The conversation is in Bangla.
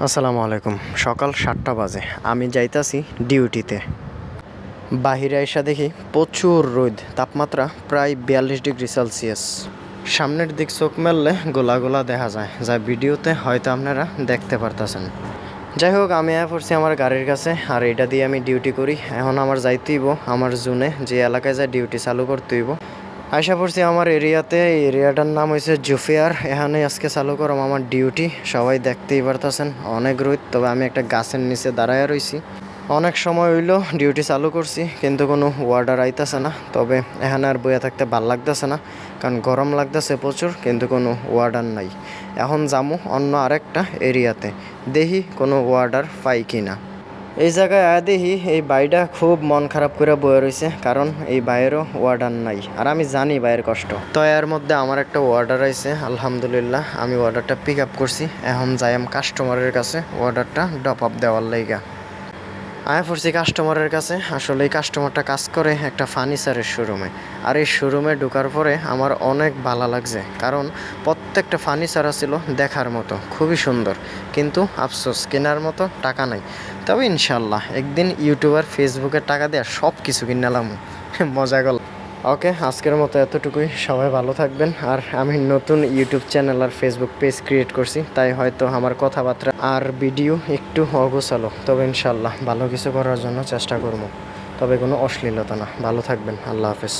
আসসালামু আলাইকুম। সকাল 7টা বাজে, আমি যাইতাছি ডিউটিতে। বাহিরে আইসা দেখি প্রচুর রোদ, তাপমাত্রা প্রায় 42 ডিগ্রি সেলসিয়াস। সামনের দিক চোখ মেললে গোলা গোলা দেখা যায়, যা ভিডিওতে হয়তো আপনারা দেখতে পারতেছেন। যাই হোক, আমি পড়ছি আমার গাড়ির কাছে, আর এটা দিয়ে আমি ডিউটি করি। এখন আমার যাইতেইব আমার জোনে, যে এলাকায় যায় ডিউটি চালু করতেইব। আশা করছি আমার এরিয়াতে, এই এরিয়াটার নাম হয়েছে জুফিয়ার। এখানে আজকে চালু করলাম আমার ডিউটি। সবাই দেখতেই পারতেছেন অনেক রোদ, তবে আমি একটা গাছের নিচে দাঁড়ায় রয়েছি। অনেক সময় হইলো ডিউটি চালু করছি, কিন্তু কোনো ওয়ার্ডার আইতাছে না। তবে এখানে আর বইয়া থাকতে ভাল লাগতেছে না, কারণ গরম লাগতেছে প্রচুর, কিন্তু কোনো ওয়ার্ডার নাই। এখন যামু অন্য আরেকটা এরিয়াতে, দেখি কোনো ওয়ার্ডার পাই কি না। এই জায়গায় দেখি এই বাইটা খুব মন খারাপ করে বয়ে রয়েছে, কারণ এই বাইরেরও ওয়ার্ডার নাই। আর আমি জানি বাইরের কষ্ট। তো এর মধ্যে আমার একটা অর্ডার আইছে, আলহামদুলিল্লাহ আমি অর্ডারটা পিক আপ করছি। এখন যাই আমি কাস্টমারের কাছে অর্ডারটা ড্রপ আপ দেওয়ার লাইগা। আমি পড়ছি কাস্টমারের কাছে। আসলে এই কাস্টমারটা কাজ করে একটা ফার্নিচারের শোরুমে। আর এই শোরুমে ঢোকার পরে আমার অনেক ভালো লাগছে, কারণ প্রত্যেকটা ফার্নিচার ছিল দেখার মতো, খুবই সুন্দর। কিন্তু আফসোস, কেনার মতো টাকা নাই। তবে ইনশাল্লাহ একদিন ইউটিউবার ফেসবুকের টাকা দিয়ে সব কিছু কিনালাম। মজা গেল। ওকে, আজকের মতো এতটুকুই। সবাই ভালো থাকবেন। আর আমি নতুন ইউটিউব চ্যানেল আর ফেসবুক পেজ ক্রিয়েট করছি, তাই হয়তো আমার কথাবার্তা আর ভিডিও একটু অগোছালো, তবে ইনশাল্লাহ ভালো কিছু করার জন্য চেষ্টা করব। তবে কোনো অশ্লীলতা না। ভালো থাকবেন। আল্লাহ হাফেজ।